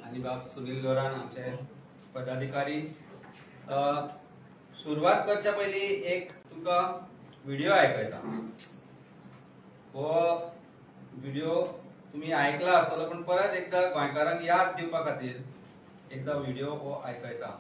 आणि बाब सुनील लोरान आमचे पदाधिकारी। सुरुवात करच्या पयली एक तुमका व्हिडिओ ऐकयता। हो व्हिडिओ तुम्ही ऐकला आसतलो पण परत एकदा गोंयकारांक याद दिवपा खातीर एकदा व्हिडिओ हो ऐकयता।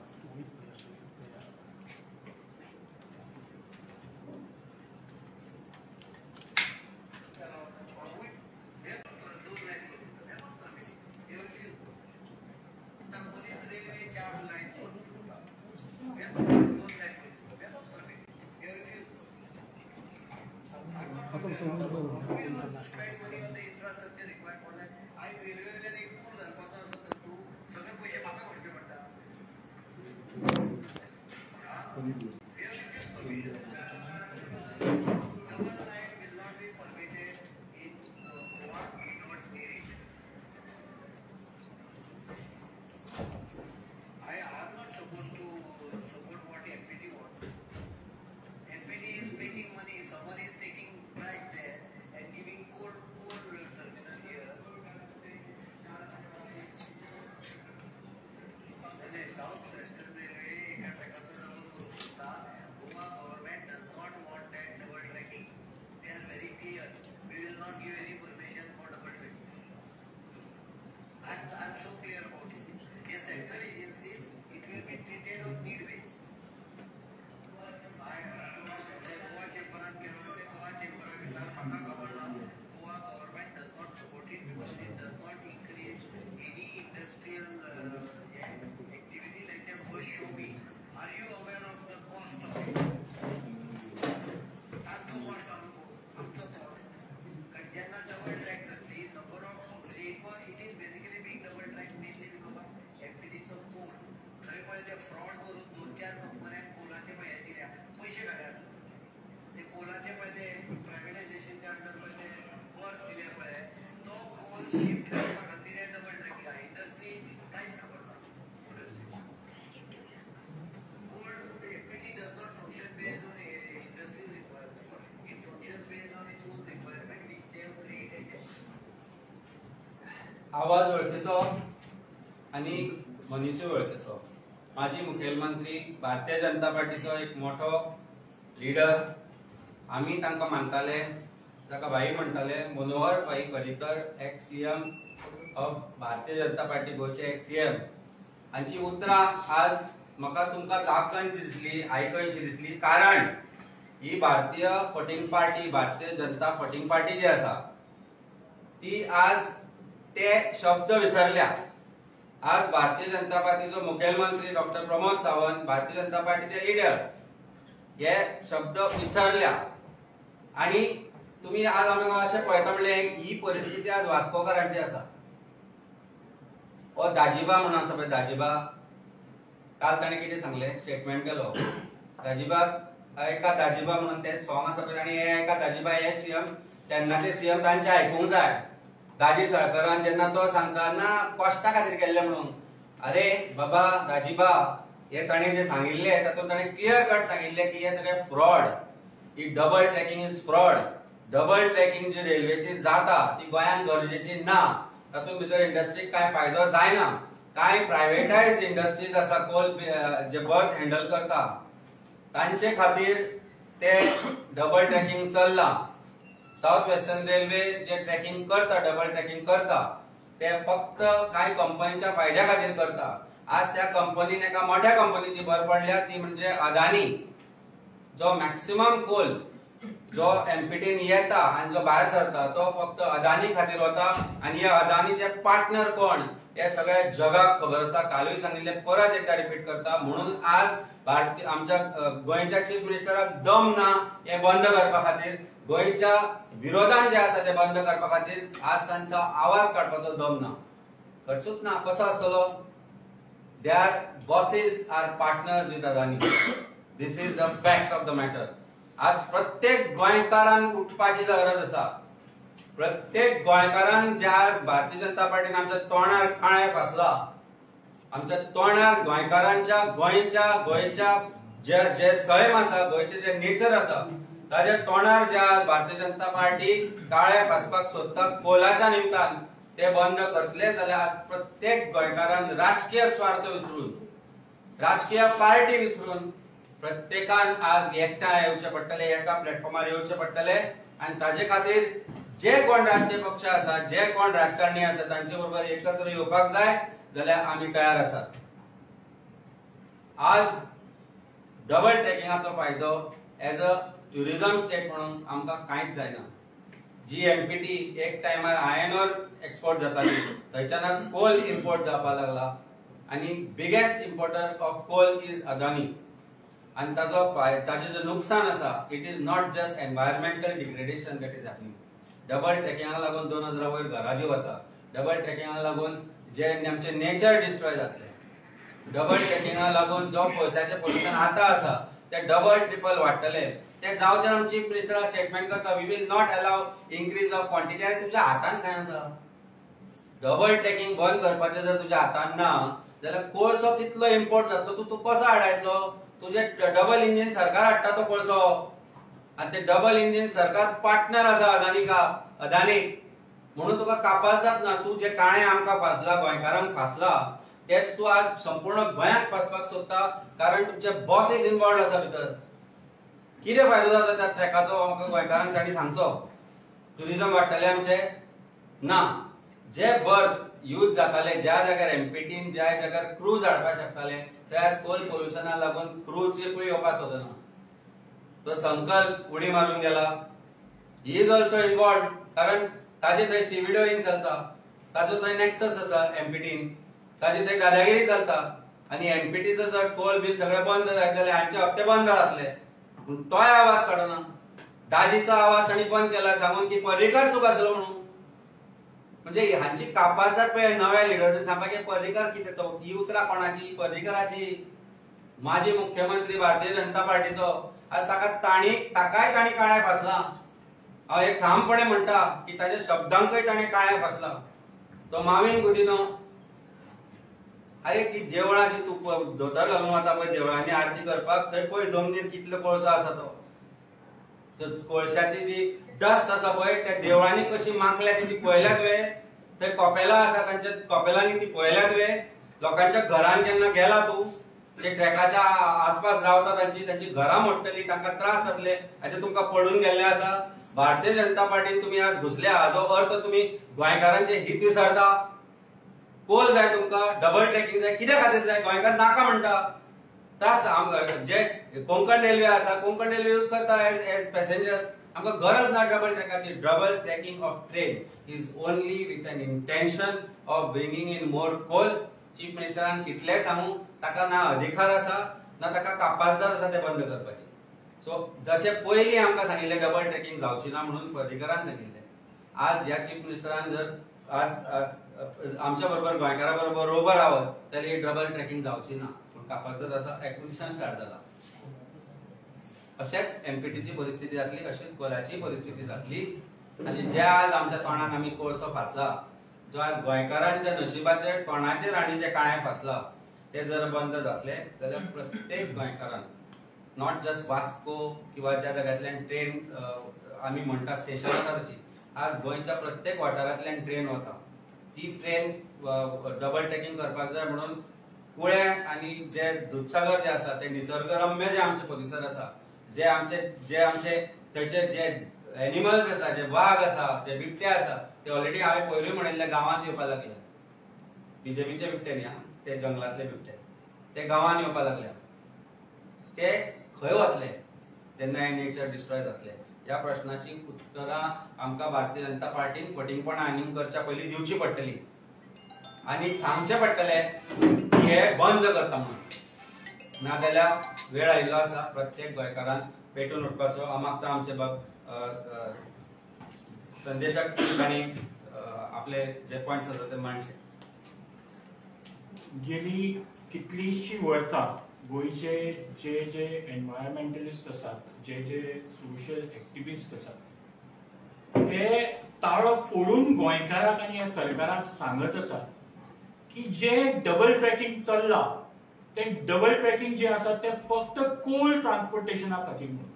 आवाज वळखीचो आणि मनीसय वळखीचो। माजी मुखेलमंत्री भारतीय जनता पार्टीचो एक मोठो लीडर। आम्ही तांकां मानताले, ताका भाई म्हणटाले। मनोहर भाई Parrikar ex CM of Bharatiya Janata party गोयचे ex CM. हांची उतरां आज म्हाका तुमकां दाखोवनशी दिसली, आयकनशी दिसली, कारण ही भारतीय फटींग पार्टी, भारतीय जनता फटींग पार्टी जी आसा ती आज ते शब्द विसरल्या। आज भारतीय जनता पार्टीचो मुखेलमंत्री डॉक्टर प्रमोद सावंत, भारतीय जनता पार्टीचे लीडर हे शब्द विसरल्या। आणि तुम्ही आज आम्हाला अशें पळयता म्हणले ही परिस्थिती आज वास्कोकारांची आसा। हो दाजीबा म्हणून आसा पळय, दाजीबा काल ताणें कितें सांगले, स्टेटमेंट केलो। दाजीबाक एका दाजीबा म्हणून ते सॉंग आसा पळय, आनी हे एका दाजीबा हे सीएम तेन्नाचे सीएम तांचे आयकूंक जाय। दाजी सरकारान जेन्ना तो सांगता ना कॉस्टा खातीर केल्ले म्हणून, अरे बाबा दाजीबा हे ताणें जे सांगिल्ले तातूंत ताणें क्लियर कट सांगिल्ले की हे सगळे फ्रॉड, ही double tracking is fraud. Double tracking जी रेल्वेची जाता ती गोंयांत गरजेची ना, तातूंत भितर इंडस्ट्रीक कांय फायदो जायना। कांय प्रायवेटायज इंडस्ट्रीज आसा कोल जे बर्थ हँडल करता तांचे खातीर ते डबल ट्रॅकिंग चल्ला। साउथ वेस्टर्न रेल्वे जे ट्रॅकिंग करता, डबल ट्रॅकिंग करता, ते फक्त कांय कंपनीच्या फायद्या खातीर करता। आज त्या कंपनीन एका मोठ्या कंपनीची भर पडल्या, ती म्हणजे अदानी। जो मॅक्सिमम कोल जो एमपीटीन येता आणि जो भायर सरता तो फक्त अदानी खातीर वता। आणि या अदानीचे पार्टनर कोण हे सगळ्या जगाक खबर आसा। कालूय सांगिल्ले, परत एकदा रिपीट करता। म्हणून आज भारतीय आमच्या गोंयच्या चीफ मिनिस्टराक दम ना हे बंद करपा खातीर, गोंयच्या विरोधान जे आसा ते बंद करपा खातीर आज तांचो आवाज काडपाचो दम ना, खर्चूच ना। कसो आसतलो? Their bosses are partners with Adani. This is the fact of the matter. आज प्रत्येक गोंयकारान उठपाची गरज आसा। प्रत्येक गोंयकारान जे आज भारतीय जनता पार्टीन आमच्या तोंडार काळे फासला, आमच्या तोंडार गोंयकारांच्या गोंयच्या जे सैम आसा, गोंयचे जे नेचर आसा ताजे तोंडार जे आज भारतीय जनता पार्टी काळे फासपाक सोदता कोलाच्या निमतान, ते बंद करतले जाल्यार आज प्रत्येक गोंयकारान राजकीय स्वार्थ विसरून, राजकीय पार्टी विसरून प्रत्येकान आज एकठांय येवचे पडटले, एका प्लॅटफॉर्मार येवचे पडटले आणि ताजे खातीर जे कोण राजकीय पक्ष आसा, जे कोण राजकारणी आसा तांचे बरोबर एकत्र येवपाक जाय जाल्यार आमी तयार आसात. आज डबल ट्रॅकिंगाचो फायदो एज अ ट्युरिझम स्टेट म्हणून आमकां कांयच जायना. जी एमपीटी एक टायमार आयर्न ओर एक्सपोर्ट जाताली थंयच्यानच कोल इम्पोर्ट जावपाक लागला आणि biggest importer of coal is Adani. आणि ताजें जें नुकसान आसा it is not just environmental degradation that is happening. Double ट्रॅकिंगाक लागून 2000 वयर घरां वता. डबल ट्रॅकिंगाक लागून जे आमचे नेचर डिस्ट्रॉय जातले. डबल ट्रॅकिंगाक लागून जो पयशाचें पोल्युशन आतां आसा ते डबल ट्रिपल वाडटले. ते जावचे आमी चीफ मिनिस्टराक स्टेटमेंट करता we will not allow increase of quantity. आनी तुज्या हातान काय आसा? डबल ट्रॅकिंग बंद करपाचें जर तुज्या हातान ना जाल्यार कोळसो कितलो इम्पोर्ट जातलो तूं कसो हाडायतलो? तुजे डबल इंजिन सरकार हाडटा तो कोळसो आणि ते डबल इंजिन सरकार पार्टनर आसा अदानी म्हणून तुका कापास जात ना. तू जे काळे आमकां फासला, गोंयकारांक फासला तेच तू आज संपूर्ण गोंयाक फासपाक सोदता कारण तुमचे बॉसीस इन्वॉल्व आसा भितर. कितें फायदो जाता त्या ट्रॅकाचो आमकां गोंयकारांक ताणी सांगचो? ट्युरिझम वाडटले आमचे? ना. जे बर्थ यूज जाताले ज्या जाग्यार एमपीटीन ज्या जाग्यार क्रूज हाडपाक शकताले ते आज कोल पोल्युशनाक लागून क्रूज येवपाक सोदना. तो संकल्प उडी मारून गेला. ही इज ऑल्सो इन्वॉल्व कारण ताजे थंय स्टिविडोरिंग चलता, ताजो थंय नेक्सस आसा एमपीटीन, ताजी थंय दादागिरी चलता आणि एमपीटीचो जर कोल बिल सगळे बंद जातले हांचे हप्ते बंद जातले. तोय आवाज काडना. दाजीचो आवाज ताणी बंद केला सांगून की पर्रीकार चूक आसलो म्हणून. म्हणजे हांची कापास जात पळय नव्या लिडर सांगपाक की पर्रीकार कितें तो ही उतरां कोणाची? पर्रीकाराची. माजी मुख्यमंत्री भारतीय जनता पार्टीचो आज ताकाय ताणी काळ्या फासला. हांव एक ठामपणे म्हणटा की ताच्या शब्दांकय ताणे काळ्या फासला. तो मावीन गुदिनो. अरे ती देवळाची तू धोतर घालून वता पळय देवळांनी आरती करपाक थंय पळय जमनीर कितलो कोळसो आसा तो. कोळशाची जी डस्ट आसा पळय त्या देवळांनी कशी मांकल्या ती पळयल्यात वे. थंय कपेलां आसा तांच्या कपेलांनी ती पळयल्यात वे. लोकांच्या घरान केन्ना गेला तू? ते ट्रॅकाच्या आसपास रावता तांची घरां मोडटली, तांकां त्रास जातले हाचे तुमकां पडून गेल्ले आसा. भारतीय जनता पार्टीन तुम्ही आज घुसल्या हाचो अर्थ तुम्ही गोंयकारांचे हित विसरता. कोल जाय तुमकां, डबल ट्रॅकिंग जाय, कित्या खातीर जाय? गोंयकार नाका म्हणटा. त्रास जे कोंकण रेल्वे आसा कोंकण रेल्वे यूज करता एज पॅसेंजर्स. आमकां गरज ना डबल ट्रॅकाची. Double tracking of train is only with an intention of bringing in more coal. Chief मिनिस्टरान कितले सांगू ताका ना अधिकार आसा ना ताका कापासदार आसा ते बंद करपाचे. सो जशे पयलीं आमकां सांगिल्ले डबल ट्रॅकिंग जावची ना म्हणून पर्रीकारान सांगिल्ले. आज ह्या चीफ मिनिस्टरान जर आज आमच्या बरोबर गोंयकारा बरोबर रोबर रावत जाल्यार ही डबल ट्रॅकिंग जावची ना. पूण कापासदार आसा एक्विजिशन स्टार्ट जाला. अशेंच एमपीटीची परिस्थिती जातली, अशीच कोलाची परिस्थिती जातली. आनी जे आज आमच्या तोंडाक आमी कोळसो फासला, जो आज गोंयकारांच्या नशिबाचेर तोंडाचेर आनी जे काळे फासला ते जर बंद जातले जाल्यार प्रत्येक गोंयकारान नॉट जस्ट वास्को किंवा ज्या जाग्यांतल्यान ट्रेन आमी म्हणटा स्टेशन आसा तशी आज गोंयच्या प्रत्येक वाठारांतल्यान ट्रेन वता. ती ट्रेन डबल ट्रॅकिंग करपाक जाय म्हणून कुळे आनी जे दूधसागर जे आसा ते निसर्गरम्य जे आमचे परिसर आसा, जे आमचे थंयचे जे एनिमल्स आसा, जे वाघ आसा, जे बिबटे आसा ते ऑलरेडी हांवें पयलीं म्हणिल्ले गांवांत येवपाक लागले. बीजेपीचे बिबटे न्ही, ते जंगलातले बिबटे ते गांवांत येवपाक लागले. ते खंय वतले जेन्ना हे नेचर डिस्ट्रॉय जातले? ह्या प्रश्नाची उत्तरां आमकां भारतीय जनता पार्टीन फटींगपणां आनीक करच्या पयलीं दिवची पडटली आनी सांगचें पडटलें की हे बंद करता म्हणून. नाजाल्यार वेळ आयिल्लो आसा प्रत्येक गोंयकारान पेटून उठपाचो. हांव मागता आमचे संदेशक तांणी आपले जे पॉइंट्स आसा ते मांडचे. गेली कितलींशीं वर्सां गोंयचे जे एनवायरमेंटलिस्ट आसात, जे सोशल एक्टिविस्ट आसात, हे ताळो फोडून गोंयकारांक आनी ह्या सरकाराक सांगत आसात की जे डबल ट्रॅकिंग चल्ला ते डबल ट्रॅकिंग जे आसा ते फक्त कोल ट्रान्सपोर्टेशना खातीर म्हणून.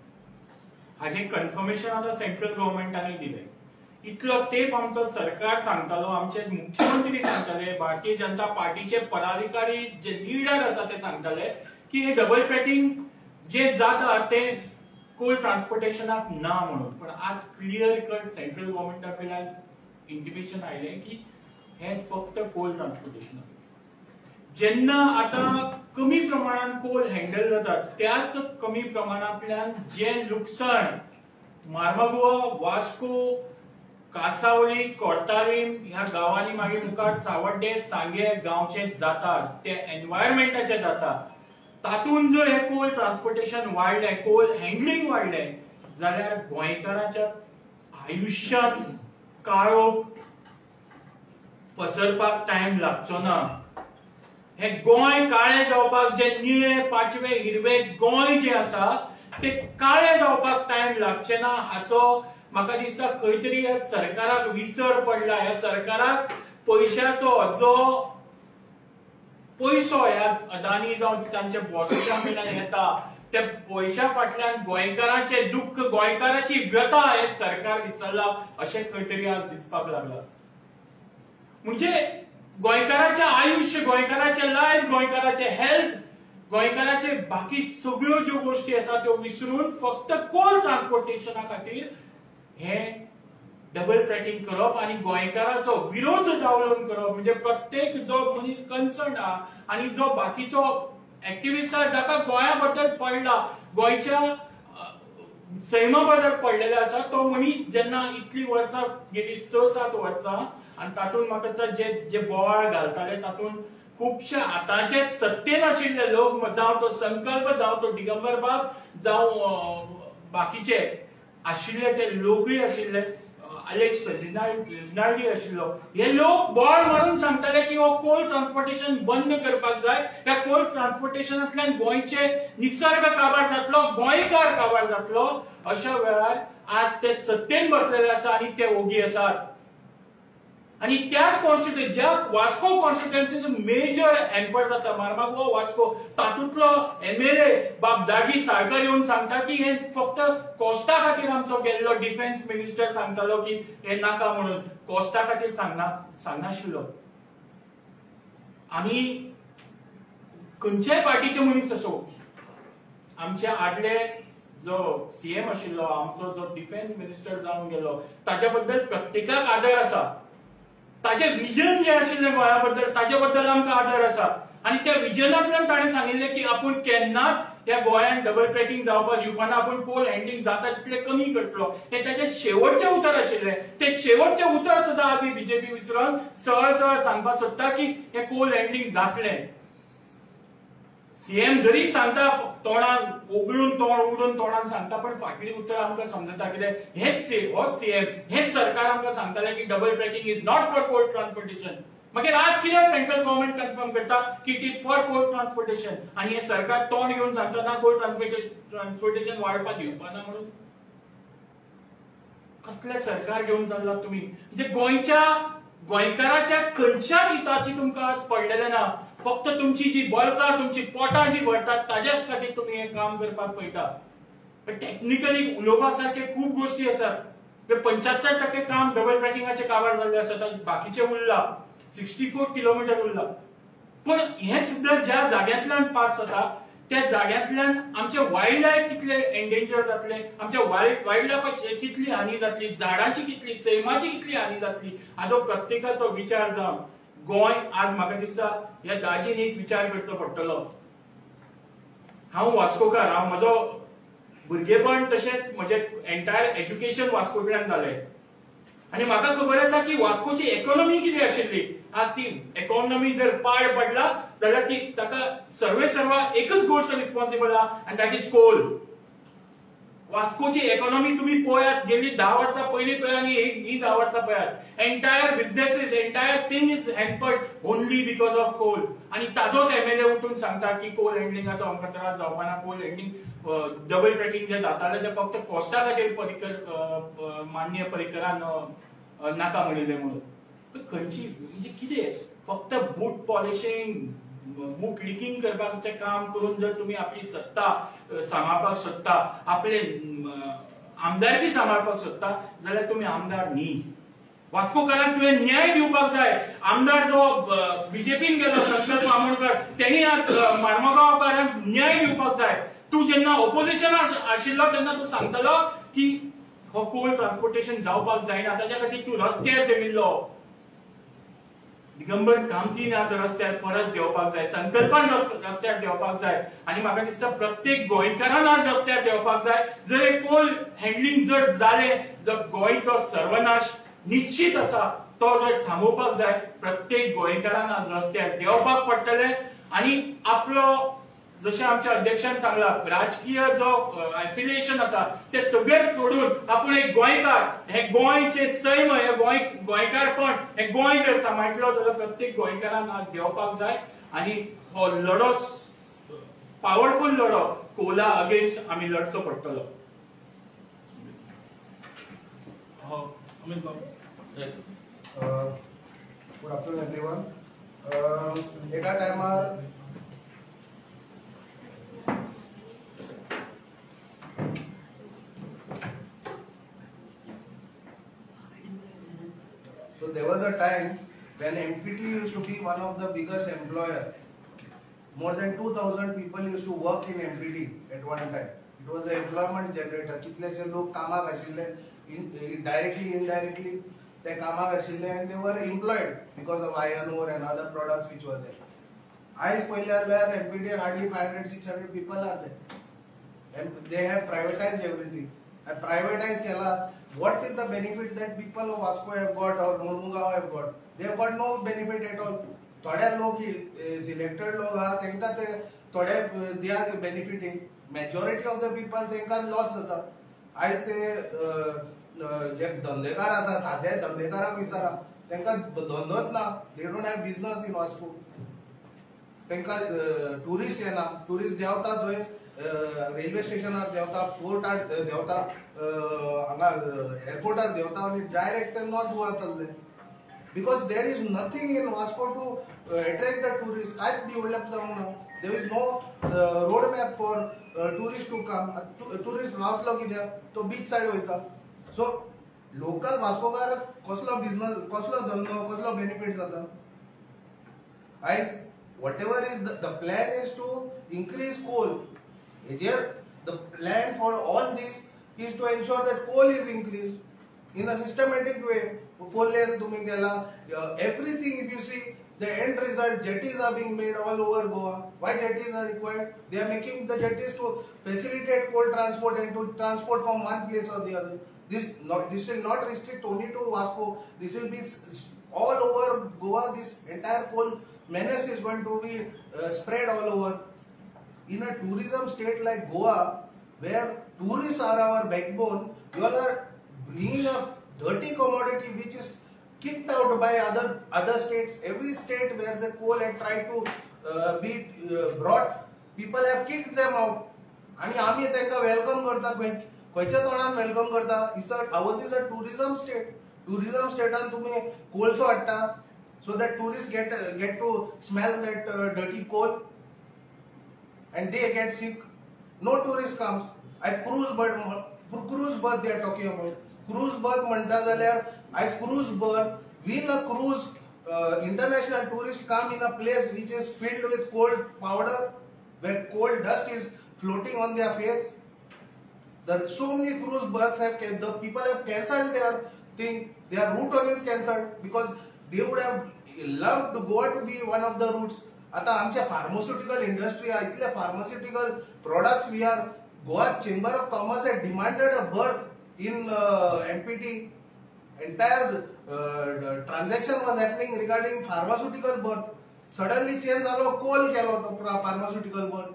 हाजें कन्फर्मेशन आतां सेंट्रल गव्हर्मेंटानूय दिलें इतलो तेप आमचो सरकार सांगतालो, आमचे मुख्यमंत्री सांगताले, भारतीय जनता पार्टीचे पदाधिकारी जे लीडर आसा ते सांगताले की हे डबल ट्रॅकिंग जे जाता ते कोल ट्रान्सपोर्टेशनाक ना म्हणून. पण आज क्लियर कट सेंट्रल गव्हर्नमेंटा कडल्यान इंटिमेशन आयले की हे फक्त कोल ट्रान्सपोर्टेशन. जेन्ना आता कमी प्रमाणात कोल हँडल जातात त्याच कमी प्रमाणातल्यान जे लुकसाण मार्मागुआ, वास्को, कासावळी, कोर्तारीम ह्या गावांनी मागीर मुखार सावड्डे, सांगे गांवचे जातात ते एन्व्हायरमेंटाचे जातात. तातून जर हे कोल ट्रान्सपोर्टेशन वाडलें, कोल हँडलिंग वाडलें जाल्यार गोंयकारांच्या आयुष्यात काळोख पसरपाक टाइम लागचो ना. हे गोंय काळे जावपाक जे निळे पाचवे हिरवे गोंय जे आसा ते काळे जावपाक टाइम लागचे ना हाचो म्हाका दिसता खंय तरी ह्या सरकाराक विसर पडला. ह्या सरकाराक पयशाचो जो पयसो ह्या अदानी जावन तांच्या बॉसाच्या कडल्यान येता त्या पयशा फाटल्यान गोंयकारांचे दुःख, गोंयकाराची व्यथा हे सरकार विसरला अशें खंय तरी आज दिसपाक लागला. म्हणजे गोंयकाराचें आयुष्य, गोंयकाराचें लायफ, गोंयकाराचें हेल्थ, गोंयकाराचे बाकी सगळ्यो ज्यो गोष्टी आसा त्यो विसरून फक्त कोल ट्रान्सपोर्टेशना खातीर हे डबल ट्रॅकिंग करप आणि गोंयकाराचो विरोध डावलून करप. म्हणजे प्रत्येक जो मनीस कन्सर्न आहा आणि जो बाकीचो एक्टिविस्ट आहा जाका गोंया बद्दल पडला, गोंयच्या सैमा बद्दल पडलेले आसा, तो मनीस जेन्ना इतली वर्सां गेली 6-7 वर्सां आणि तातूंत म्हाका दिसता जे बोवाळ घालताले तातूंत खुबशे आतांचे सत्तेन आशिल्ले लोक, जावं तो संकल्प, जावं तो दिगंबर बाब, जावं बाकीचे आशिल्ले ते लोकूय आशिल्ले, अलेक्स रेजिनाल्डी आशिल्लो, हे लोक बोवाळ मारून सांगताले की हो कोल ट्रान्सपोर्टेशन बंद करपाक जाय. ह्या कोल ट्रान्सपोर्टेशनांतल्यान गोंयचे निसर्ग काबार जातलो, गोंयकार काबार जातलो. अशा वेळार आज ते सत्तेन बसलेले आसा आणि ते ओगी आसात. आणि त्याच कॉन्स्टिट्युएन्सी ज्या वास्को कॉन्स्टिट्युएन्सीचो मेजर हॅम्पर जाता, मार्मागुआ, वास्को, तातूंतलो एमएलए बाब जागी सारकार येवन सांगता की हे फक्त कोस्टा खातीर आमचो गेल्लो डिफेन्स मिनिस्टर सांगतालो की हे नाका म्हणून, कोस्टा खातीर सांगनाशिल्लो. आमी खंयच्याय पार्टीचे मनीस असो, आमचे आदले जो सीएम आशिल्लो, आमचो जो डिफेन्स मिनिस्टर जावन गेलो, ताच्या बद्दल प्रत्येकाक आदर आसा. ताचे विजन जे आशिल्ले गोंया बद्दल ताचे बद्दल आमकां आदर आसा. आणि त्या विजनांतल्यान ताणें सांगिल्लें की आपूण केन्नाच ह्या गोंयांत डबल ट्रॅकिंग जावपाक दिवपाना, आपूण कोल हँडलिंग जाता तितले कमी करतलो. हे ताचें शेवटचें उतर आशिल्लें. ते शेवटचें उतर सुद्दां आज बीजेपी विसरून सरळ सरळ सांगपाक सोदता की हे कोल हँडलिंग जातलें. सीएम जरी सांगता तोंडान उगडून तोंड उगडून तोंडान सांगता, पण फाटली उतर आमकां समजता कितें होच सीएम हेच सरकार आमकां सांगताले की double tracking is not for coal transportation. मागीर आज कित्याक सेंट्रल गव्हर्नमेंट कन्फर्म करता की it is for coal transportation आणि हे सरकार तोंड घेवन सांगता ना कोल ट्रान्सपोर्टेशन वाडपाक दिवपाना म्हणून. कसले सरकार घेवन चल्लात तुमी? म्हणजे गोंयकाराच्या खंयच्याच हिताची तुमकां आज पडलेलें ना. फक्त तुमची जी बळचां, तुमची पोटां जी भरतात ताच्याच खातीर तुम्ही हे काम करपाक पळयता. टेक्निकली उलोवपा सारखे खूब गोष्टी आसात. 75% काम डबल ट्रॅकिंगाचे काबार जाल्ले आसात, बाकीचे उरला 64 किलोमीटर उरला. पण हे सुद्धा ज्या जाग्यांतल्यान पास जाता त्या जाग्यांतल्यान आमचे वायल्ड लायफ कितले एंडेंजर जातले, आमच्या वायल्ड लायफाची कितली हानी जातली, झाडांची कितली, सैमाची कितली हानी जातली हाचो प्रत्येकाचो विचार जावन गोंय आज म्हाका दिसता ह्या दाजीन एक विचार करचो पडटलो. हांव वास्कोकार, हांव म्हजो भुरगेपण तशेंच म्हजें एंटायर एज्युकेशन वास्कोंतल्यान जालें आणि म्हाका खबर आसा की वास्कोची इकॉनॉमी कितें आशिल्ली. आज ती इकॉनॉमी जर पाड पडला जाल्यार ती ताका सर्वेसर्वा एकच गोष्ट रिस्पॉन्सिबल आहा आनी दॅट इज कोल. वास्कोची इकॉनॉमी तुम्ही पळयात, गेली 10 वर्सां पयलीं पळया आनी ही 10 वर्सां पळयात. Entire businesses, entire thing is hampered only because of coal. आणि ताजोच एमएलए उठून सांगता की कोल हँडलिंगाचो आमकां त्रास जावपाना, कोल हँडलिंग डबल ट्रॅकिंग जे जाताले ते फक्त कॉस्टा खातीर मान्य परिकरान नाका म्हणिल्ले म्हणून. खंयची म्हणजे कितें फक्त बूट पॉलिशिंग, बूट लिकींग करपाचें काम करून जर तुम्ही आपली सत्ता सांबाळपाक सोदता, आपले आमदारकी सांबाळपाक सोदता जाल्यार तुम्ही आमदार न्ही. वास्कोकारांक तुवें न्याय दिवपाक जाय. आमदार जो बीजेपीन गेलो संकल्प आमोणकर त्यांनी आज मार्मगांवकारांक न्याय दिवपाक जाय. तू जेन्ना ऑपोजिशन आशिल्लो तेन्ना तू सांगतलो की हो कोल ट्रान्सपोर्टेशन जावपाक जायना ताच्या खातीर तू रस्त्यार देविल्लो. दिगंबर कामतीन आज रस्त्यार परत देवपाक जाय, संकल्पान रस्त्यार देवपाक जाय आणि म्हाका दिसता प्रत्येक गोंयकारान आज रस्त्यार देवपाक जाय. जर हे कोल हँडलिंग जर जालें जर गोंयचो सर्वनाश निश्चित आसा तो जर थांबोवपाक जाय प्रत्येक गोंयकारान आज रस्त्यार देवपाक पडटलें. आणि आपलो जशें आमच्या अध्यक्षान सांगला राजकीय जो एफिलिएशन आसा ते सगळे सोडून आपूण एक गोंयकार, हे गोंयचे सैम, हे गोंयकारपण, हे गोंय जर सांबाळटलो जाल्यार प्रत्येक गोंयकारान आज देवपाक जाय. आणि हो लढो पॉवरफुल लढो कोला अगेन्स्ट आमी लढचो पडटलो. Amit Babu. Good afternoon everyone. एका टायमार so there was a time when MPT used to be one of the biggest employer. More than 2,000 people used to work in MPT at one time. It was an employment generator. कितलेशे लोक कामाक आशिल्ले, directly indirectly they कामाक आशिल्ले and they were employed because of iron ore and other products which were there. As पयल्यार where MPT hardly 500-600 people are there. And they have privatized everything. And privatized केला. What is the benefit that people of Vasco have got or Mormugao have got? They have got no benefit at all. थोड्या लोक selected लोक आहा तेंका ते थोडे they are benefiting. Majority of the people तेंका loss जाता. आज ते जे धंदेकार आसा साधे धंदेकाराक विचारा तेंका धंदोच ना. They don't have business in Vasco. तेंका टुरिस्ट येना. टुरिस्ट देवता थंय रेल्वे स्टेशनार देवता, पोर्टार देवता, हांगा एअरपोर्टार देवता आनी डायरेक्ट ते नॉर्थ गोवा चल्ले. Because there is nothing in Vasco to attract the tourist. कांयच डेव्हलप जावंक ना. There is no road map for tourist to come. Tourist रावतलो कित्याक? तो बीच सायड वयता. सो लोकल वास्कोकार कसलो बिझनेस, कसलो धंदो, कसलो बेनिफीट जाता? आयज whatever is the plan is to increase coal. Here the plan for all this is to ensure that coal is increased in a systematic way. Four lane tumhi kela everything. If you see the end result, jetties are being made all over Goa. Why jetties are required? They are making the jetties to facilitate coal transport and to transport from one place or the other. This will not restrict only to Vasco. This will be all over Goa. This entire coal menace is going to be spread all over. In a tourism state like Goa, where tourists are our backbone, you all are bringing a dirty commodity which is kicked out by other states. Every state where the coal had tried to be brought, people have kicked them out. आणि आम्ही त्यांना welcome करता. खंयच्या तोंडान welcome करता? Ours is a tourism state. Tourism state and तुम्ही कोळसो हाडटा so that tourists get to smell that dirty coal and they get sick. No tourist comes. At cruise berth they are talking about. Cruise berth म्हणता जाल्यार as cruise berth, will a cruise international tourist come in a place which is filled with coal powder, where coal dust is floating on their face? There so many cruise berths the people have cancelled their thing. Their route on is cancelled because they would have loved to go to be one of the routes. आता आमच्या pharmaceutical industry आहे. इतले pharmaceutical products we are. Goa chamber of commerce had demanded a berth in MPT. Entire transaction was happening regarding pharmaceutical berth. Suddenly change झालो, coal केलो तो pharmaceutical berth.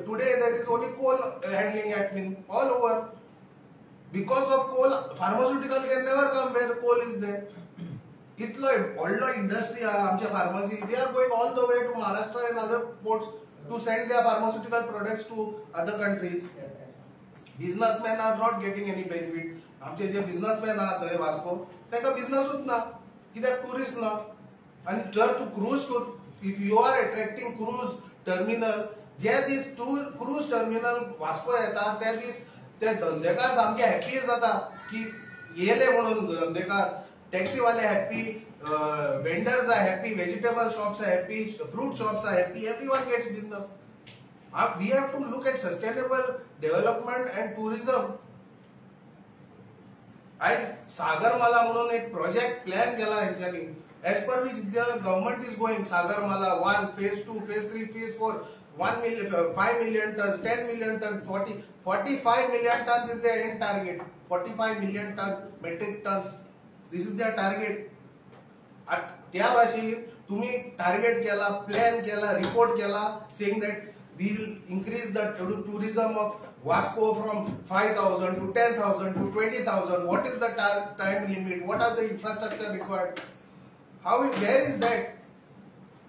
Today there is only coal handling happening all over. Because of coal, pharmaceutical can never come where coal is there. इतलो व्हडलो industry आमच्या pharmacy. They are going all the way to Maharashtra and other ports to send their pharmaceutical products to other countries. Businessmen are not getting any benefit. आमचे जे businessman आहात थंय वास्को तांकां बिझनेसूच ना कित्याक टुरिस्ट ना. आनी जर तूं cruise if you are attracting cruise terminal, जे दीस क्रूज टर्मिनल वास्को येता ते दीस ते धंदेकार सामके हॅपी जाता की येले म्हणून धंदेकार, टॅक्सीवाले happy, vendors are happy, vegetable shops are happy, fruit shops are happy, everyone gets business. We have to look at sustainable development and tourism. आज सागरमाला म्हणून एक प्रोजेक्ट प्लॅन केला यांच्यानी, as per which the government is going Sagarmala 1, phase 2, phase 3, phase 4, 1 million, 5 million tons, 10 million tons, 45 million tons is their end target. 45 million tons, metric tons. This is their target. त्या भाषेत तुम्ही target केला, plan केला, report केला, saying that we will increase the tourism of Vasco from 5,000 to 10,000 to 20,000. What is the time limit? What are the infrastructure required? Where is that?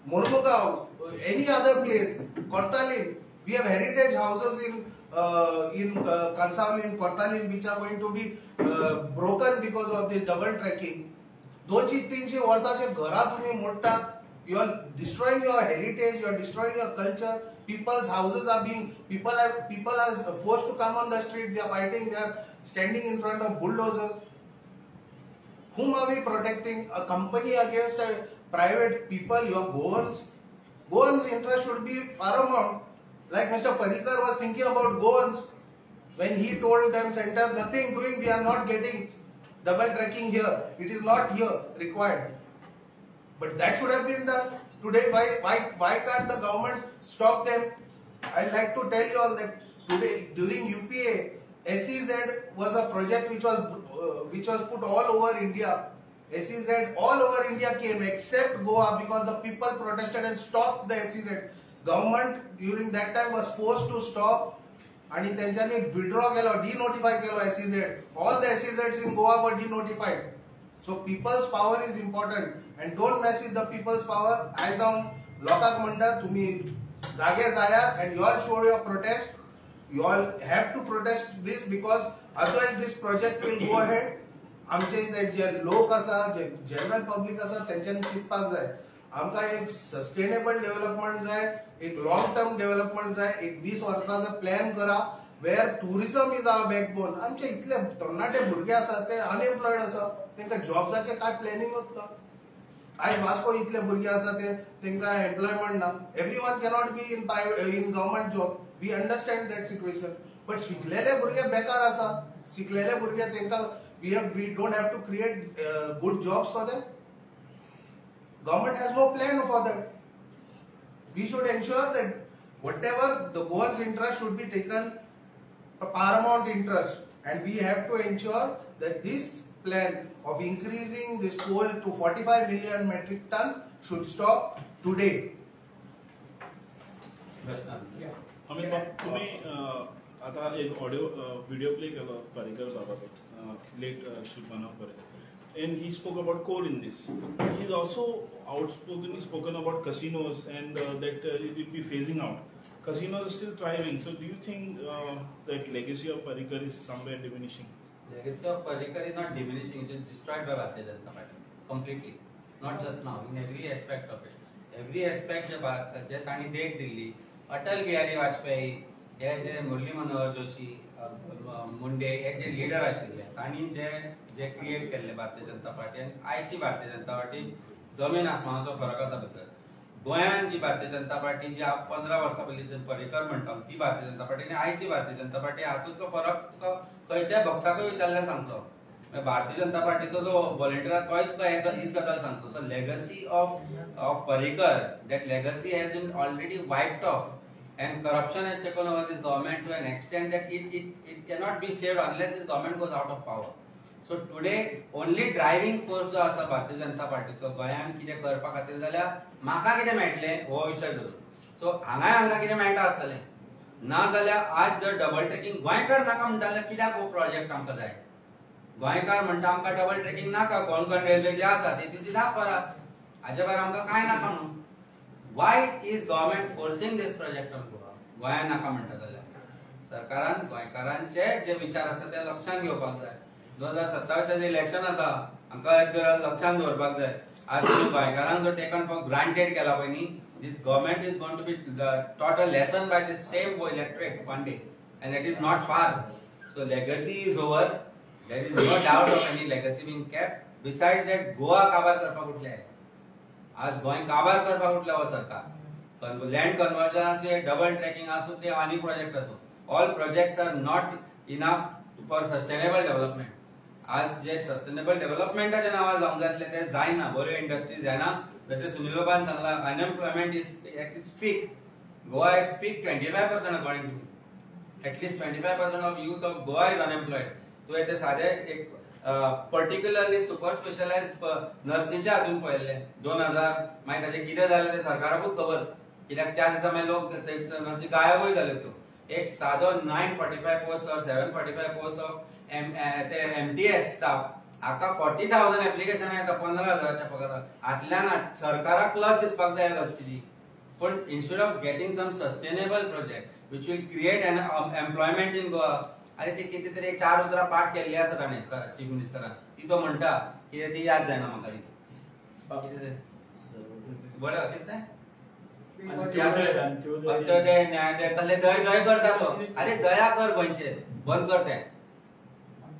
Mormugao, any other place, Kortalim, we have heritage houses in Kansavli, in Kortalim, which are going to be broken because of the double tracking. 200-300 वर्षाचे घरा तुम्ही मोडतात. You are destroying your heritage, you are destroying your culture. People's houses are being, people are forced to come on the street, they are fighting, they are standing in front of bulldozers. Whom are we protecting? A company against a private people, your Goans? Goans' interest should be paramount. Like Mr. Parikar was thinking about Goans when he told them, center, nothing doing, we are not getting double tracking here. It is not here required. But that should have been done. Today, why can't the government stop them? I'd like to tell you all that today, during UPA, SEZ was a project which was put all over India. SEZ all over India came except Goa because the people protested and stopped the SEZ. Government during that time was forced to stop आणि त्यांच्यानी withdraw केलो, denotify केलो SEZ. All the SEZs in Goa were denotified. So people's power is important and don't mess with the people's power. As जाऊन लोकांक म्हणटा तुम्ही जागे जाया and you all show your protest. You all have to protest this because otherwise this project will go ahead. आमचे जे लोक आसा, जे जनरल पब्लिक आसा त्यांच्यानी चिंतपाक जाय. आमकां एक सस्टेनेबल डेव्हलपमेंट जाय, एक लॉंग टर्म डेव्हलपमेंट जाय, एक 20 वर्सांचो प्लॅन करा where tourism is our backbone. आमचे इतले तरणाटे भुरगे आसा ते अनएम्प्लॉयड आसा, तांकां जॉब्साचे काय प्लॅनिंगूच ना. आज वास्को इतले भुरगे आसा ते तांकां एम्प्लॉयमेंट ना. Everyone cannot be in government job. We understand that situation. But शिकलेले भुरगे बेकार आसा. शिकलेले भुरगे तांकां we don't have to create good jobs for them. Government has no plan for that. We should ensure that whatever the Goans' interest should be taken a paramount interest, and we have to ensure that this plan of increasing this coal to 45 million metric tons should stop today. तुम्ही आता एक video play केलो पर्रिकर बाबत late Shubhanav Parikar, and he spoke about coal in this. He is also outspoken. He's spoken about casinos and that it will be phasing out. Casinos are still thriving. So, do you think that legacy of Parikar is somewhere diminishing? Legacy of Parikar is not diminishing. It is destroyed by Bharatiya Janata Party completely. Not just now. In every aspect of it. Every aspect जे ताणी देख दिल्ली. अटल बिहारी वाजपेयी, हे जे मुरली मनोहर जोशी, मुंडे हे जे leader आशिल्ले तांणी जे क्रिएट केल्ले भारतीय जनता पार्टी आनी आयची भारतीय जनता पार्टी जमीन आसमानाचो फरक आसा भितर. गोंयान जी भारतीय जनता पार्टी जी 15 वर्सां पयलीं जे पर्रिकर म्हणटा ती भारतीय जनता पार्टी आनी आयची भारतीय जनता पार्टी हातूंतलो फरक तुका खंयच्याय भक्ताकूय विचारल्यार सांगतो. भारतीय जनता पार्टीचो जो व्हॉलंटियर तोय तुका हीच गजाल सांगतो. So legacy of Parrikar, that legacy has been already wiped off. And corruption has taken over this government to an extent that it cannot be saved unless this government goes out of power. So today only driving force जो आसा भारतीय जनता पार्टीचो गोंयान कितें करपा खातीर जाल्यार म्हाका कितें मेळटले हो विशय धरून. सो हांगा कितें मेळटा आसतलें ना जाल्यार आज जर डबल ट्रॅकिंग गोंयकार नाका म्हणटाले कित्याक हो प्रोजेक्ट आमकां जाय. गोंयकार म्हणटा आमकां डबल ट्रॅकिंग नाका, कोंकण रेल्वे जे आसा ती सिधा फरास, हाचे भायर आमकां कांय नाका म्हणून. Why is government forcing this project on Goa? गोंया नाका म्हणटा जाल्यार सरकारान गोंयकारांचे जे विचार आसा ते लक्षांत घेवपाक जाय. 2027 जे इलेक्शन आसा हांकां एक लक्षांत दवरपाक जाय. आज गोंयकारांक जो टेकन फॉर ग्रांटेड केला पळय न्ही, this government is going to be taught a lesson by this same electorate one day, and it is not far. So legacy is over. There is no doubt of any legacy being kept. Besides that, Goa काबार करपाक उठले. आज गोंय काबार करपाक उठला हो सरकार. Land conversion असो, डबल ट्रॅकिंग असो, ते आनी प्रोजेक्ट असो. All projects are not enough for sustainable development. आज जे सस्टेनेबल डेव्हलपमेंटाच्या नावार जावंक जाय आसले ते जायना. बऱ्यो इंडस्ट्रीज जायना. जसे सुनील बाबान सांगला, unemployment is at its peak. Goa has peaked 25% according to me. At least 25% of youth of Goa is unemployed. तो येते साधे एक पर्टिक्युलरली सुपर स्पेशलाइज्ड नर्सींच्या हातून पळयल्ले 2000 मागीर ताजे कितें जालें ते सरकाराकूच खबर. कित्याक त्या दिसा मागीर लोक नर्सी गायबूय जाले. तो एक सादो 945 पोस्ट और 745 पोस्ट ऑफ MTS स्टाफ हाका 40,000 एप्लिकेशन येता 15,000च्या पगाराक. आतल्यान सरकाराक लज दिसपाक जाय लजची. पण instead of getting some sustainable project which will create an employment in Goa, अरे ते किती तरी एक 4 उतरां पाठ केल्ली आसा ताणें चीफ मिनिस्टरान. ती तो म्हणटा कितें ती याद जायना म्हाका ती. कितें ते बरें कितें अंत्योदय न्यायोदय कसले दय दय करता तो. अरे दया कर गोंयचेर, बंद कर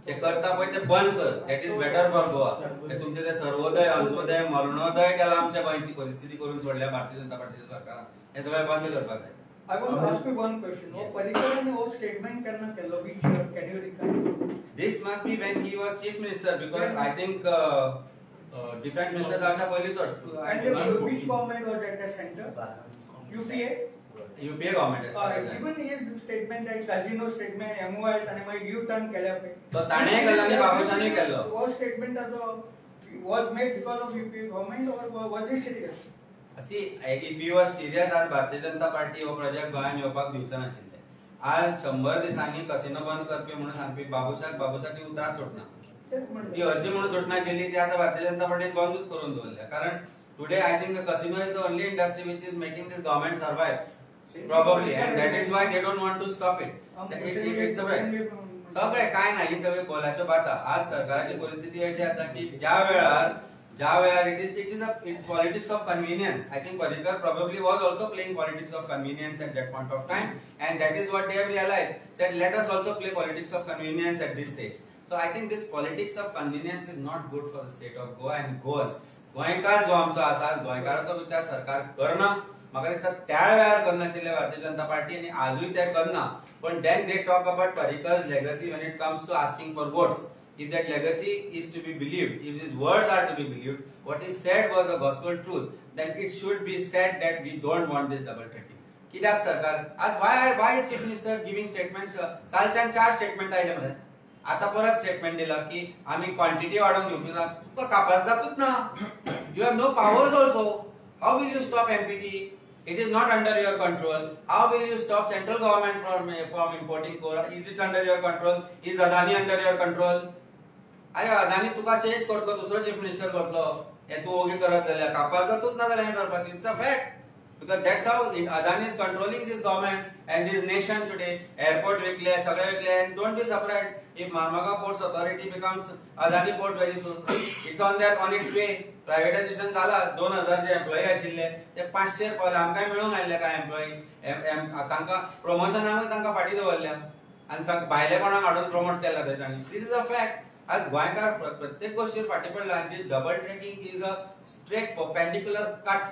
ते करता पळय ते बंद कर. That is better for Goa. ते तुमचे ते सर्वोदय अंत्योदय मरणोदय केला आमच्या गोंयची परिस्थिती करून सोडल्या भारतीय जनता पार्टीच्या सरकारान. हे सगळें बंद करपाक जाय. I want to ask you one question. Yes. Parrikar was statement करना kello which year can you recall? This must be when he was chief minister because I think defense minister जावच्या पयलीं सट. And which government was at the center? UPA. UPA government. Even his statement that casino statement MOI आणि मग U-turn केल्या पे. तो ताणे केला आणि बाबूशानी केलो. Was statement was made because of UPA government or was it serious? See, if he was serious, आज Bharatiya Janata party हो प्रोजेक्ट गोंयांत येवपाक दिवचे नाशिल्ले. आज 100 दिसांनी कसिनो बंद करपी म्हणून सांगपी बाबूशाक उतरां सुटना. ती हरशी म्हणून सुटनाशिल्ली ती आता भारतीय जनता पार्टीन बंदूच करून दवरल्या. कारण today I think casino is the only industry which is making this government survive probably and that is why they don't want to stop it. सगळे काय नाही, ही सगळी बोलाच्यो बाता. आज सरकाराची परिस्थिती अशी आसा की ज्या वेळार it is politics of convenience. I think Parrikar probably was also playing politics of convenience at that point of time, and that is what they have realized. Said let us also play politics of convenience at this stage. So I think this politics of convenience is not good for the state of Goa and Goans. गोंयकार जो आमचो आसा, गोंयकाराचो विचार सरकार करना. म्हाका दिसता त्या वेळार करनाशिल्ले भारतीय जनता पार्टी आनी आजूय ते करना. पण then they talk about Parrikar's legacy when it comes to asking for votes. If that legacy is to be believed, if his words are to be believed, what he said was a gospel truth, then it should be said that we don't want this double tracking. कित्याक सरकार आज why is chief minister giving statements? कालच्यान 4 statement आयले मरे. आता परत statement दिला की आम्ही क्वांटिटी वाढवून घेवची ना. तुका कापास जातूच ना. You have no powers also. How will you stop MPT? It is not under your control. How will you stop central government from importing coal? Is it under your control? Is Adani under your control? अरे अदानी तुका change करतलो, दुसरो chief minister करतलो. हे तू ओगी करत जाल्यार कापास जातूच ना जाल्यार हें करपाक. It's a fact. Because that's how Adani is controlling this government and this nation today. Airport विकले, सगळे विकले. And don't be surprised if Marmaga Ports Authority becomes Adani Port very soon. It's on its way. Privatization झाला. 2000 जे employee आशिल्ले ते 500 पळय आमकां मेळूंक आयले काय एम्प्लॉई. तांकां प्रमोशनाक तांकां फाटी दवरल्या आनी तांकां भायले कोणाक हाडून प्रमोट केला थंय तांणी. This is a fact. आज गोंयकार प्रत्येक गोष्टीर फाटी पडला. आनी this double tracking is a straight perpendicular cut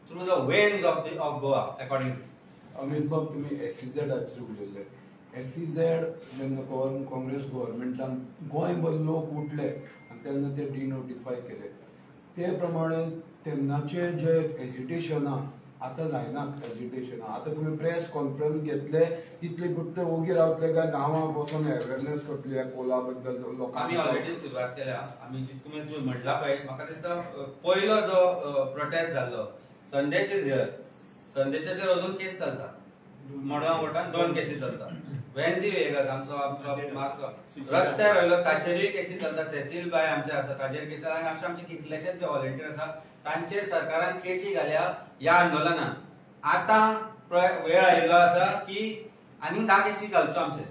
through the veins of Goa according to Amit Bab तुम्ही SEZ हाचेर उलयले. SEZ जेन्ना काँग्रेस गव्हर्नमेंटान गोंयभर लोक उठले आनी तेन्ना ते डिनोटिफाय केले ते प्रमाणे तेन्नाचे जे एजिटेशन आतां जायना. एजिटेशन आतां तुमी प्रेस कॉन्फरन्स घेतले तितले फक्त ओगी रावतले काय गांवांत बसून अवेरनेस करतले कोला बद्दल लोकांक. आमी ऑलरेडी सुरवात केल्या. आमी तुमी जो म्हटला पळय म्हाका दिसता पयलो जो प्रोटेस्ट जाल्लो संदेश इज हियर. संदेशाचेर अजून केस चलता. मडगांव कोर्टान 2 केसी चलता. वेन्सी वेगस आमचो रस्त्यार वयलो ताचेरूय केसी चलता. सेसील बाय आमचे आसा ताचेर केसी आनी आमचे कितलेशेच जे व्हॉलंटियर आसा तांचेर सरकारान केसी घाल्या ह्या आंदोलनान. आतां वेळ आयिल्लो आसा की आनीक 10 केसी घालच्यो आमचे.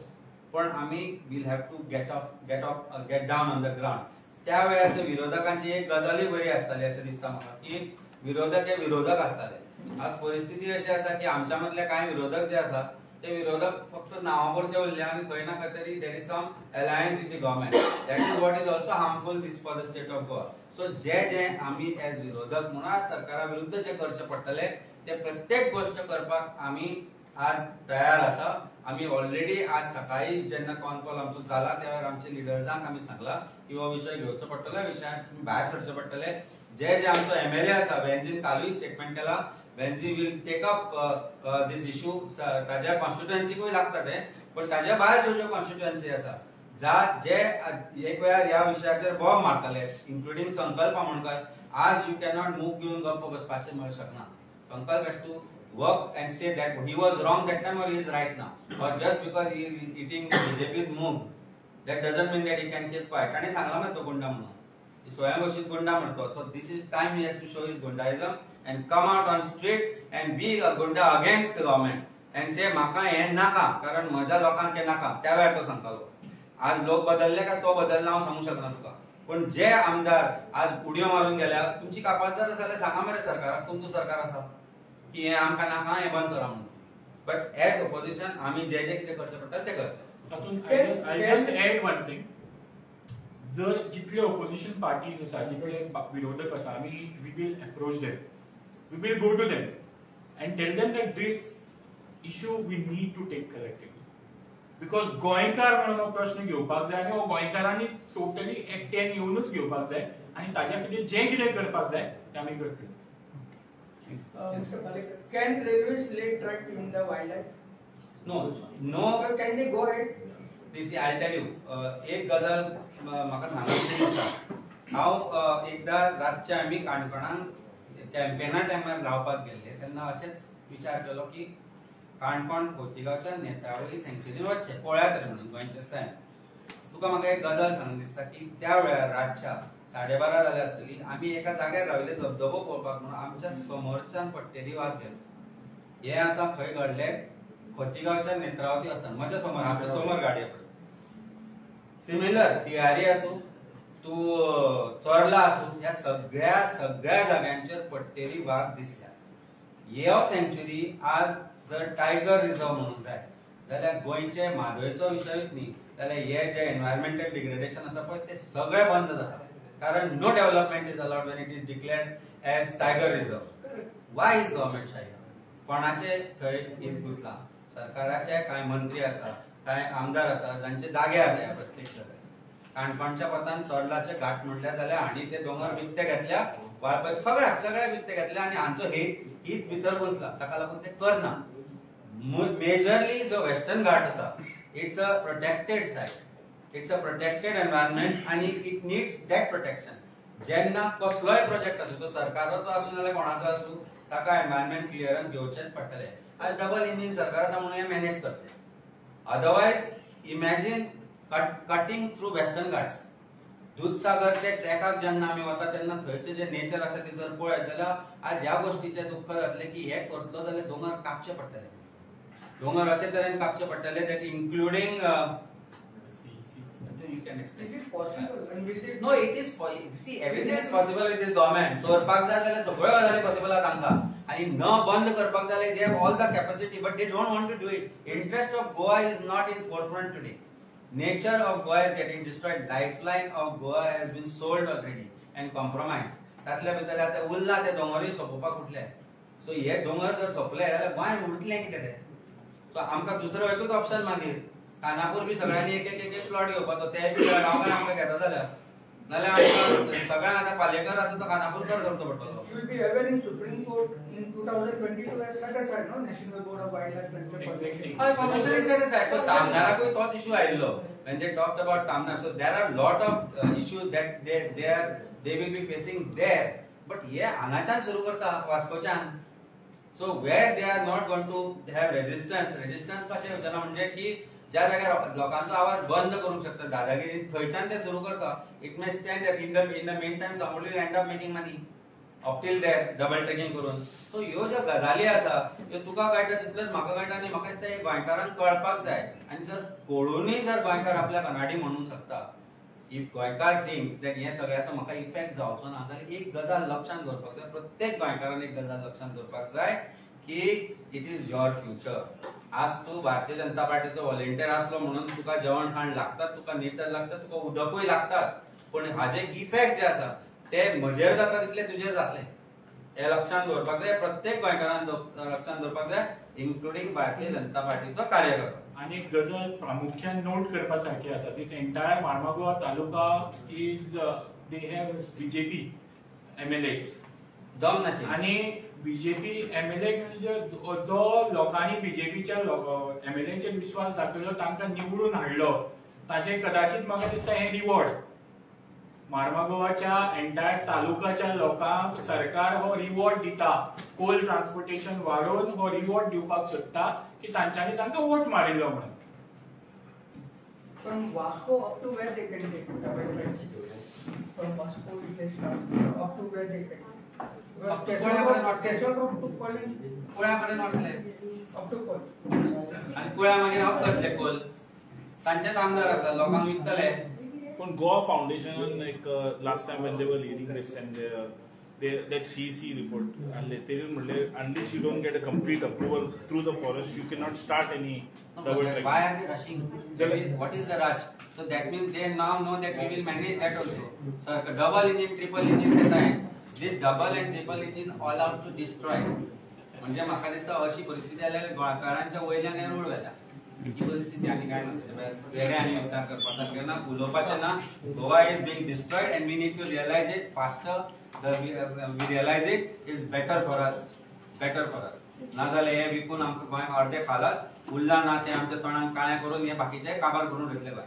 पण आमी will have to get down on the ground. त्या वेळाचेर विरोधकांची एक गजाली बरी आसताली अशें दिसता म्हाका की विरोधक हे विरोधक आसताले. आज परिस्थिती अशी आसा की आमच्या मदले कांय विरोधक जे आसा ते विरोधक फक्त नावापुरते उरले आणि खंय ना खंय तरी there is some alliance with the government that is what is also harmful this for the state of Goa. So जे आम्ही एज विरोधक म्हणून सरकारा विरुद्ध जे करचे पडटले ते प्रत्येक गोष्ट करपाक आम्ही आज तयार आसा. आम्ही ऑलरेडी आज सकाळी जेन्ना कॉल आमचो जाला त्या वेळार आमच्या लिडर्सांक आम्ही सांगला की हो विषय घेवचो पडटलो, विशयान भायर सरचे पडटले. जे आमचो एमएलए आसा वेन्झीन कालूय स्टेटमेंट केला, Venzy will take up this issue. ताज्या कॉन्स्टिट्युएन्सीकूय लागता ते, पण ताज्या भायर ज्यो कॉन्स्टिट्युएन्सी आसा जे एक वेळार ह्या विशयाचेर बॉम्ब मारतले इन्क्लुडिंग संकल्प आमोणकर, आज यू कॅनॉट मूव घेवन गप्प बसपाचें मेळूंक शकना. Sankalp has to work and say that he was wrong that time or he is right now, or just because he is eating BJP's moon that doesn't mean that he can keep quiet. आणि सांगला मग तो गुंडा म्हणून स्वयंघोषित गुंडा म्हणतो. So this is time he has to show his gundism and come out on streets and be a gunda against the government and say म्हाका हे नाका कारण म्हज्या लोकांक हे नाका. त्या वेळार तो सांगतालो. आज लोक बदलले का तो बदलला हांव सांगू शकना तुका, पण जे आमदार आज उडयो मारून गेल्या तुमची कापाजदार आसा जाल्यार सांगा मरे सरकाराक, तुमचो सरकार आसा की हे आमकां नाका हे बंद करा म्हणून. बट एज ऑपोजिशन आम्ही जे कितें करचें पडटा ते करता. तातूंत I just add one thing, जर जितले ऑपोजिशन पार्टीज आसा जितले विरोधक आसा आमी we will approach them, we will go to them and tell them that this issue we need to take collectively. Because गोंयकार म्हणून हो प्रश्न घेवपाक जाय आनी हो गोंयकारांनी टोटली एकट्यान येवनूच घेवपाक जाय आनी ताज्या खातीर जें कितें करपाक जाय तें आमी करतलीं. Mr. Palekar, can railways lay track in the wildlife? No. So can they go ahead? See, I'll tell you. एक गजाल म्हाका सांगपाची आसा. हांव एकदा रातचे आमी काणकोणान कॅम्पेना टायमार रावपाक गेल्ले तेन्ना अशेंच विचार केलो की काणकोण खोतीगांवच्या नेत्रावळी सँक्चुरीन वचचें पळया तरी म्हणून गोंयचे सैम. तुका म्हाका एक गजाल सांग दिसता की त्या वेळार रातच्या 12:30 जाले आसतली आमी एका जाग्यार राविल्ले धबधबो पळोवपाक म्हणून आमच्या समोरच्यान पडटेली वाद गेलो. हे आतां खंय घडले खोतीगांवच्या नेत्रावती वचन म्हज्या समोर आमच्या समोर गाडये पडले. सिमिलर तियारी आसूं तूं चोरला आसूं ह्या सगळ्या जाग्यांचेर पडटेली वाद दिसल्या. ह्यो सँक्चुरी आज जर टायगर रिझर्व म्हणून जाय जाल्यार गोंयचे म्हादयचो विशयूच न्ही जाल्यार हे जे एनवायरमेंटल डिग्रेडेशन आसा पळय ते सगळे बंद जाता. कारण no development is allowed when it is declared as tiger reserve. Why is government shy? कोणाचे थंय हित गुंतला? सरकाराचे कांय मंत्री आसा, कांय आमदार आसा जांचे जागे आसा प्रत्येक जाग्यार. काणकोणच्या पतान चोरलाचे घाट म्हणले जाल्यार हांणी ते दोंगर विकते घेतल्या, वाळपय सगळ्या विकते घेतल्या आनी हांचो हित भितर गुंतला. ताका लागून ते करना. मेजरली जो वेस्टर्न घाट आसा it's a protected site, it's a protected environment आणि इट नीड्स दॅट प्रोटेक्शन. जेन्ना कसलोय प्रोजेक्ट आसूं तो सरकाराचो आसूं नाल्यार कोणाचो आसूं ताका एनवायरमेंट क्लियरन्स घेवचेच पडटले. आज डबल इंजिन सरकार आसा म्हणून हे मॅनेज करतले. Otherwise imagine cutting through Western Ghats. दूधसागरचे ट्रॅकाक जेन्ना आमी वता तेन्ना थंयचे जे नेचर आसा ते जर पळयत जाल्यार आज ह्या गोष्टीचे दुःख जातले की हे करतलो जाल्यार दोंगर कापचे पडटले. दोंगर अशे तरेन कापचे पडटले that including you can explain. Is it possible? And will it? No, it is possible. See, everything is possible with this government. चोरपाक जाय जाल्यार सगळ्यो गजाली पॉसिबल आहा तांकां आनी न बंद करपाक जाल्यार they have all the capacity but they don't want to do it. Interest of Goa is not in forefront today. Nature of Goa is getting destroyed. Lifeline of Goa has been sold already and compromised. तातल्या भितर आता उरला ते दोंगरूय सोंपोवपाक उठले. So हे दोंगर जर सोंपले जाल्यार गोंय उरतलें कितें रे? सो आमकां दुसरो एकूच ऑप्शन मागीर खानापूर बी सगळ्यांनी एक प्लॉट घेवपाचो ते बी गांवकार आमकां घेता जाल्यार नाल्यार आमकां सगळ्यांक आतां पालेकर आसा तो खानापूरकार करचो पडटलो. You will be ever in Supreme Court in 2022 as set aside, no? National Board of Wildlife Conservation. Permission is set aside. So Tamnarakuy तोच इशू आयिल्लो. When they talked about Tamnar, so there are lot of issues that they will be facing there. But हे हांगाच्यान सुरू करता वास्कोच्यान. So where they are not going to have resistance कशें येवचेना म्हणजे की ज्या जाग्यार लोकांचो आवाज बंद करूंक शकता दादागिरी थंयच्यान ते सुरू करता. It may stand in the main time somebody will end up making money up till there double trekking करून. सो ह्यो ज्यो गजाली आसा त्यो तुका कळटा तितलेच म्हाका कळटा आनी म्हाका दिसता हे गोंयकारांक कळपाक जाय. आनी जर कळूनय जर गोंयकार आपल्या कनाडी म्हणूंक शकता इफ गोंयकार थिंक्स दॅट हे सगळ्याचो म्हाका इफेक्ट जावचो ना जाल्यार एक गजाल लक्षांत दवरपाक जाय. प्रत्येक गोंयकारान एक गजाल लक्षांत दवरपाक जाय की इट इज युअर फ्युचर. आज तू भारतीय जनता पार्टीचो व्हॉलेंटियर असलो म्हणून तुका जेवण खाण लागतात, तुका नेचर लागतात, तुका उदकूय लागतात, पण हाजे इफेक्ट जे आसा ते म्हजेर जाता तितले तुजेर जातले. हे लक्षात दवरपाक जाय, प्रत्येक गोंयकारान लक्षात दवरपाक जाय, इन्क्लुडिंग भारतीय जनता पार्टीचो कार्यकर्तो. आणि गजाल प्रामुख्यान नोट करपा सारखी आसा, this entire Mormugao taluka is they have BJP MLAs दम नाशिल्लो. आणि बीजेपी MLA म्हणजे जो लोकांनी बीजेपीच्या MLAचेर विश्वास दाखयलो, तांकां निवडून हाडलो, ताचे कदाचित म्हाका दिसता हे रिवॉर्ड. मार्मागोवाच्या एंटायर तालुकाच्या लोकांक सरकार हो रिवॉर्ड दिता, कोल ट्रान्सपोर्टेशन वाडोवन हो रिवॉर्ड दिवपाक सोदता की तांच्यांनी तांकां वोट मारिल्लो म्हणून. From Vasco up to where they can take from Vasco if they start up to where they can. Kesol road to Kolin. कुळ्यापर्यंत वाटले Up to Kolin. आणि कुळ्या मागीर हांव करतले कोल. तांचेच आमदार आसा, लोकांक विकतले. पण Goa foundation like last time when they were leading this and that CEC report and they म्हणले unless you don't get a complete approval through the forest you cannot start any double track. Why are they rushing? What is the rush? So that means they now know that we will manage that also. So double engine, triple engine देत आहे. This double and triple engine all out to destroy. म्हणजे म्हाका दिसता अशी परिस्थिती आल्यार गोंयकारांच्या वयल्यान हें रूळ वेता. ही परिस्थिती आनी काय ना, वेगळे आनी विचार करपाचो ना, उलोवपाचें ना. Goa is being destroyed and we need to realize it faster. We realize it is better for us. नाजाल्यार हे विकून आमकां गोंय अर्धे खालात, उरला ना ते आमच्या तोंडाक काळें करून हे बाकीचे काबार करून घेतले बाय.